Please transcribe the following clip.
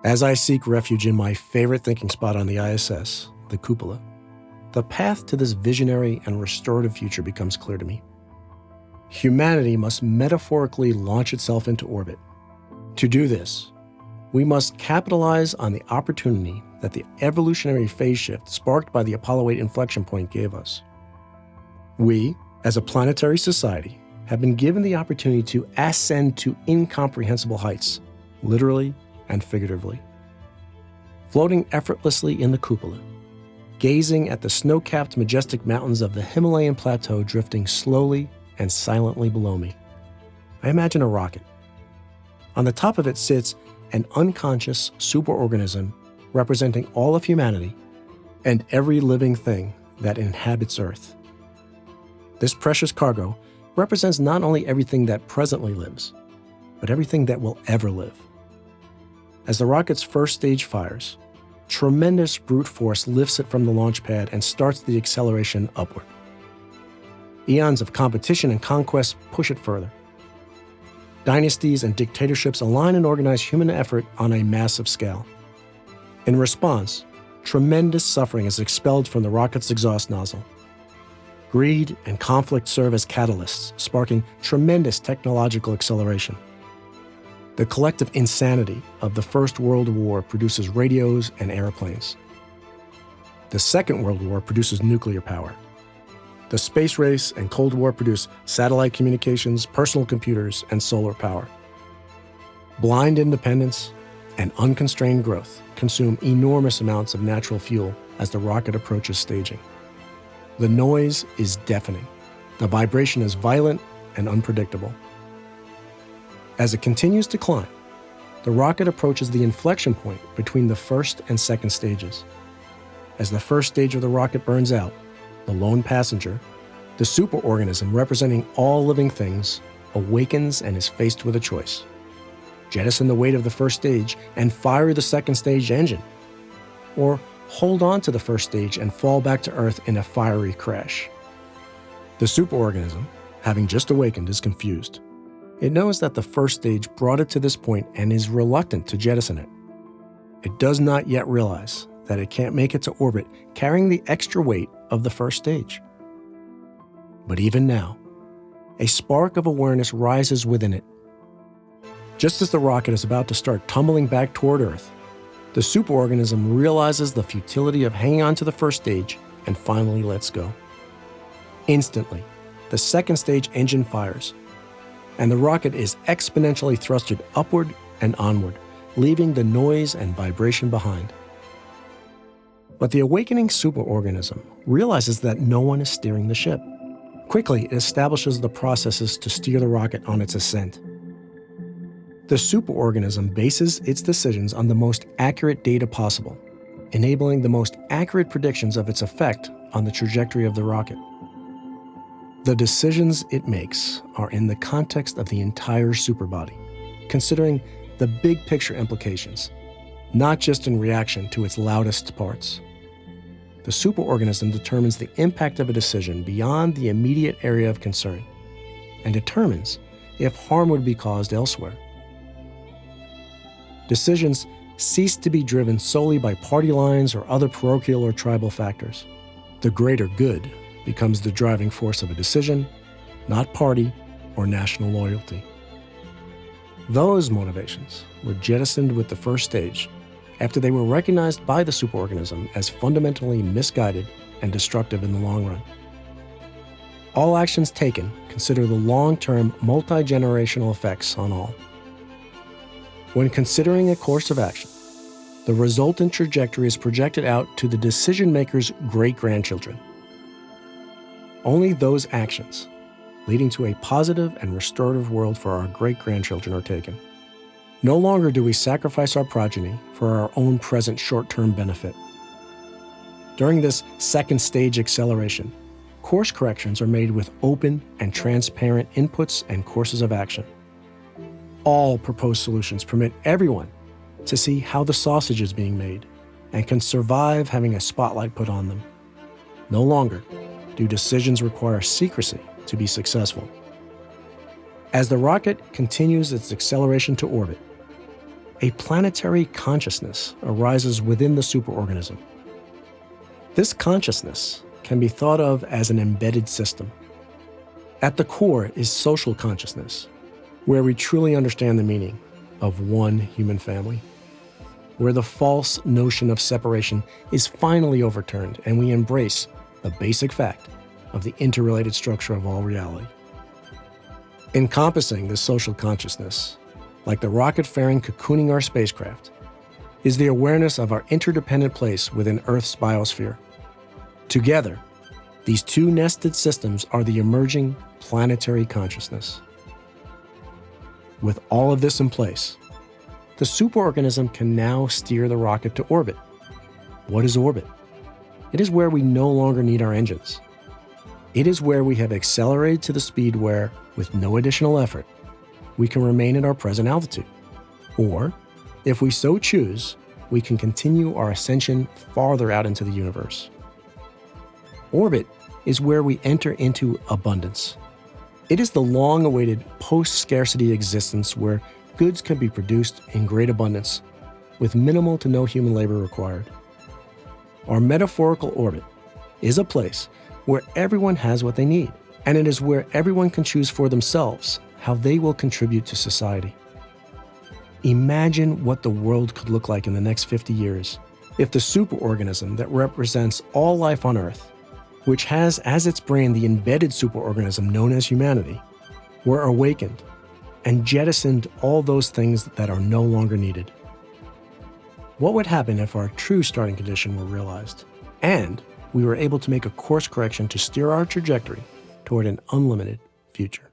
As I seek refuge in my favorite thinking spot on the ISS, the cupola, the path to this visionary and restorative future becomes clear to me. Humanity must metaphorically launch itself into orbit. To do this, we must capitalize on the opportunity that the evolutionary phase shift sparked by the Apollo 8 inflection point gave us. We, as a planetary society, have been given the opportunity to ascend to incomprehensible heights, literally and figuratively. Floating effortlessly in the cupola, gazing at the snow-capped majestic mountains of the Himalayan Plateau drifting slowly and silently below me, I imagine a rocket. On the top of it sits an unconscious superorganism representing all of humanity and every living thing that inhabits Earth. This precious cargo represents not only everything that presently lives, but everything that will ever live. As the rocket's first stage fires, tremendous brute force lifts it from the launch pad and starts the acceleration upward. Eons of competition and conquest push it further. Dynasties and dictatorships align and organize human effort on a massive scale. In response, tremendous suffering is expelled from the rocket's exhaust nozzle. Greed and conflict serve as catalysts, sparking tremendous technological acceleration. The collective insanity of the First World War produces radios and airplanes. The Second World War produces nuclear power. The space race and Cold War produce satellite communications, personal computers, and solar power. Blind independence and unconstrained growth consume enormous amounts of natural fuel as the rocket approaches staging. The noise is deafening. The vibration is violent and unpredictable. As it continues to climb, the rocket approaches the inflection point between the first and second stages. As the first stage of the rocket burns out, the lone passenger, the superorganism representing all living things, awakens and is faced with a choice. Jettison the weight of the first stage and fire the second stage engine, or hold on to the first stage and fall back to Earth in a fiery crash. The superorganism, having just awakened, is confused. It knows that the first stage brought it to this point and is reluctant to jettison it. It does not yet realize that it can't make it to orbit carrying the extra weight of the first stage. But even now, a spark of awareness rises within it. Just as the rocket is about to start tumbling back toward Earth, the superorganism realizes the futility of hanging on to the first stage and finally lets go. Instantly, the second stage engine fires, and the rocket is exponentially thrusted upward and onward, leaving the noise and vibration behind. But the awakening superorganism realizes that no one is steering the ship. Quickly, it establishes the processes to steer the rocket on its ascent. The superorganism bases its decisions on the most accurate data possible, enabling the most accurate predictions of its effect on the trajectory of the rocket. The decisions it makes are in the context of the entire superbody, considering the big picture implications, not just in reaction to its loudest parts. The superorganism determines the impact of a decision beyond the immediate area of concern, and determines if harm would be caused elsewhere. Decisions cease to be driven solely by party lines or other parochial or tribal factors. The greater good becomes the driving force of a decision, not party or national loyalty. Those motivations were jettisoned with the first stage after they were recognized by the superorganism as fundamentally misguided and destructive in the long run. All actions taken consider the long-term, multi-generational effects on all. When considering a course of action, the resultant trajectory is projected out to the decision-maker's great-grandchildren. Only those actions leading to a positive and restorative world for our great-grandchildren are taken. No longer do we sacrifice our progeny for our own present short-term benefit. During this second stage acceleration, course corrections are made with open and transparent inputs and courses of action. All proposed solutions permit everyone to see how the sausage is being made and can survive having a spotlight put on them. No longer do decisions require secrecy to be successful. As the rocket continues its acceleration to orbit, a planetary consciousness arises within the superorganism. This consciousness can be thought of as an embedded system. At the core is social consciousness, where we truly understand the meaning of one human family, where the false notion of separation is finally overturned and we embrace the basic fact of the interrelated structure of all reality. Encompassing this social consciousness, like the rocket fairing cocooning our spacecraft, is the awareness of our interdependent place within Earth's biosphere. Together, these two nested systems are the emerging planetary consciousness. With all of this in place, the superorganism can now steer the rocket to orbit. What is orbit? It is where we no longer need our engines. It is where we have accelerated to the speed where, with no additional effort, we can remain at our present altitude. Or, if we so choose, we can continue our ascension farther out into the universe. Orbit is where we enter into abundance. It is the long-awaited post-scarcity existence where goods can be produced in great abundance, with minimal to no human labor required. Our metaphorical orbit is a place where everyone has what they need, and it is where everyone can choose for themselves how they will contribute to society. Imagine what the world could look like in the next 50 years if the superorganism that represents all life on Earth, which has as its brain the embedded superorganism known as humanity, were awakened and jettisoned all those things that are no longer needed. What would happen if our true starting condition were realized, and we were able to make a course correction to steer our trajectory toward an unlimited future?